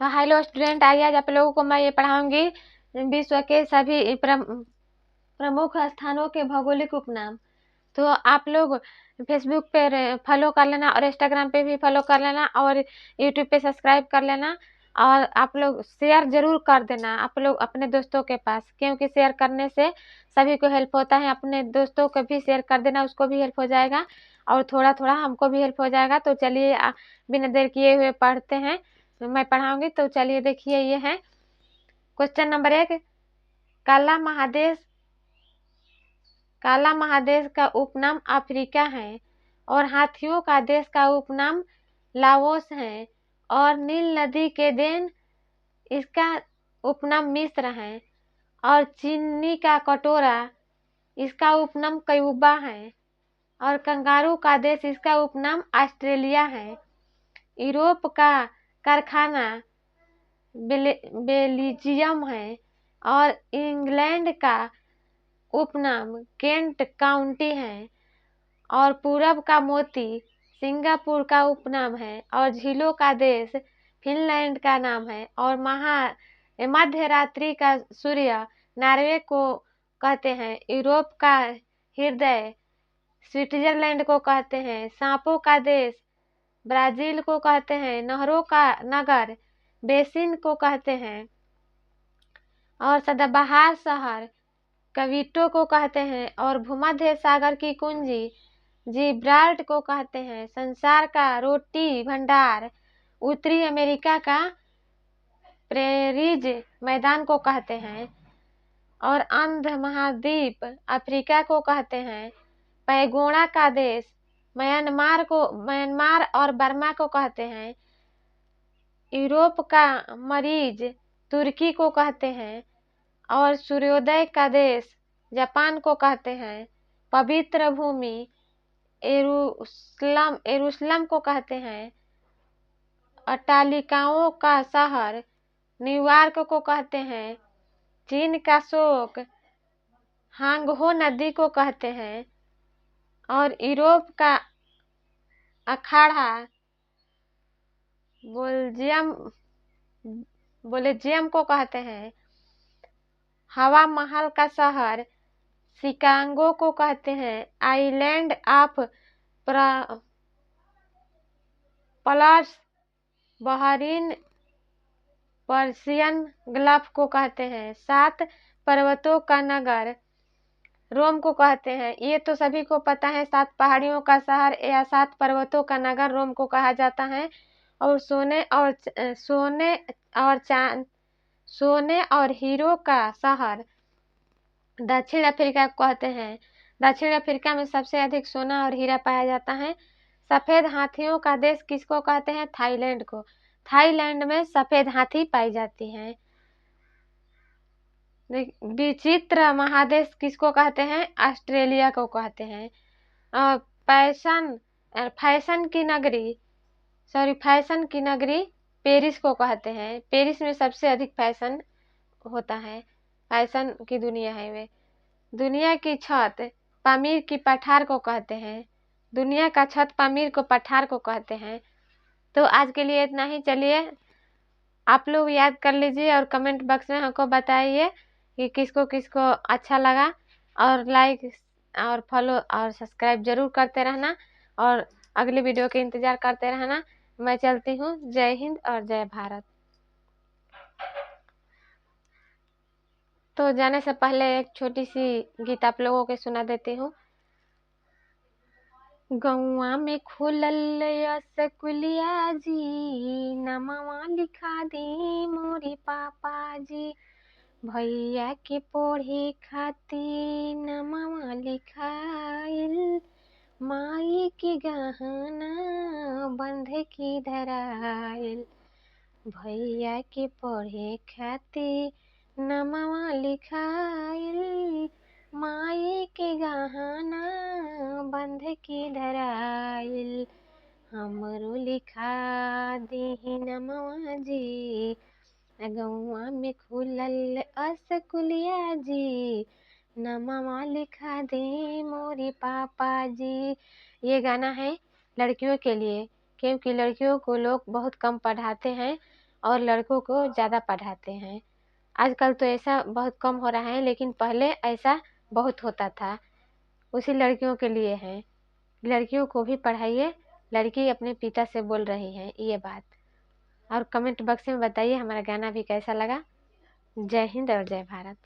तो hello student, आइए आज आप लोगों को मैं ये पढ़ाऊंगी विश्व के सभी प्रमुख स्थानों के भौगोलिक उपनाम। तो आप लोग फेसबुक पे फॉलो कर लेना और इंस्टाग्राम पे भी फॉलो कर लेना और यूट्यूब पे सब्सक्राइब कर लेना। और आप लोग शेयर जरूर कर देना आप लोग अपने दोस्तों के पास, क्योंकि शेयर करने से सभी को हेल्प होता है। अपने दोस्तों को भी शेयर कर देना, उसको भी हेल्प हो जाएगा और थोड़ा थोड़ा हमको भी हेल्प हो जाएगा। तो चलिए बिना देर किए हुए पढ़ते हैं। मैं पढ़ाऊंगी, तो चलिए देखिए। ये है क्वेश्चन नंबर 1। काला महादेश का उपनाम अफ्रीका है और हाथियों का देश का उपनाम लाओस है और नील नदी के देन इसका उपनाम मिस्र है और चीनी का कटोरा इसका उपनाम क्यूबा है और कंगारू का देश इसका उपनाम ऑस्ट्रेलिया है। यूरोप का कारखाना बेल्जियम है और इंग्लैंड का उपनाम केंट काउंटी है और पूरब का मोती सिंगापुर का उपनाम है और झीलों का देश फिनलैंड का नाम है और मध्य रात्रि का सूर्य नॉर्वे को कहते हैं। यूरोप का हृदय स्विट्जरलैंड को कहते हैं। सांपों का देश ब्राजील को कहते हैं। नहरों का नगर बेसिन को कहते हैं और सदाबहार शहर कविटो को कहते हैं और भूमध्य सागर की कुंजी जिब्राल्ट को कहते हैं। संसार का रोटी भंडार उत्तरी अमेरिका का प्रेरीज मैदान को कहते हैं और अंध महाद्वीप अफ्रीका को कहते हैं। पैगोड़ा का देश म्यांमार और बर्मा को कहते हैं। यूरोप का मरीज तुर्की को कहते हैं और सूर्योदय का देश जापान को कहते हैं। पवित्र भूमि यरूशलेम को कहते हैं। अट्टालिकाओं का शहर न्यूयॉर्क को कहते हैं। चीन का शोक हांगहो नदी को कहते हैं और यूरोप का अखाड़ा बेल्जियम को कहते हैं। हवा महल का शहर शिकागो को कहते हैं। Island of plus Bahrain Persian gulf को कहते हैं। 7 पर्वतों का नगर रोम को कहते हैं। ये तो सभी को पता है, 7 पहाड़ियों का शहर या 7 पर्वतों का नगर रोम को कहा जाता है। और सोने और हीरो का शहर दक्षिण अफ्रीका को कहते हैं। दक्षिण अफ्रीका में सबसे अधिक सोना और हीरा पाया जाता है। सफेद हाथियों का देश किसको कहते हैं? थाईलैंड को। थाईलैंड में सफेद हाथी पाई जाती हैं। विचित्र महादेश किसको कहते हैं? ऑस्ट्रेलिया को कहते हैं। फैशन की नगरी पेरिस को कहते हैं। पेरिस में सबसे अधिक फैशन होता है, फैशन की दुनिया है वे। दुनिया की छत पामीर की पठार को कहते हैं। दुनिया का छत पामीर को पठार को कहते हैं। तो आज के लिए इतना ही। चलिए आप लोग याद कर लीजिए और कमेंट बॉक्स में हमको बताइए कि किसको किसको अच्छा लगा। और लाइक और फॉलो और सब्सक्राइब जरूर करते रहना और अगली वीडियो के इंतजार करते रहना। मैं चलती हूँ। जय हिंद और जय भारत। तो जाने से पहले एक छोटी सी गीत आप लोगों के सुना देती हूँ। गौआ में खुलल स्कूलिया जी, नमवा लिखा दी मोरी पापा जी। भैया के पढ़े खातिर नमवा लिखाइल, माई के गहना बंध के धराइल। भैया के पढ़े खातिर नमवा लिखाइल, माई के गहना बंध के धराइल। हमरो लिखा दीही नमवा जी, गौआ में खुलल स्कूलिया जी, नमवा लिखा दे मोरे पापा जी। ये गाना है लड़कियों के लिए, क्योंकि लड़कियों को लोग बहुत कम पढ़ाते हैं और लड़कों को ज़्यादा पढ़ाते हैं। आजकल तो ऐसा बहुत कम हो रहा है, लेकिन पहले ऐसा बहुत होता था। उसी लड़कियों के लिए है, लड़कियों को भी पढ़ाइए। लड़की अपने पिता से बोल रही है ये बात। और कमेंट बॉक्स में बताइए हमारा गाना भी कैसा लगा। जय हिंद और जय भारत।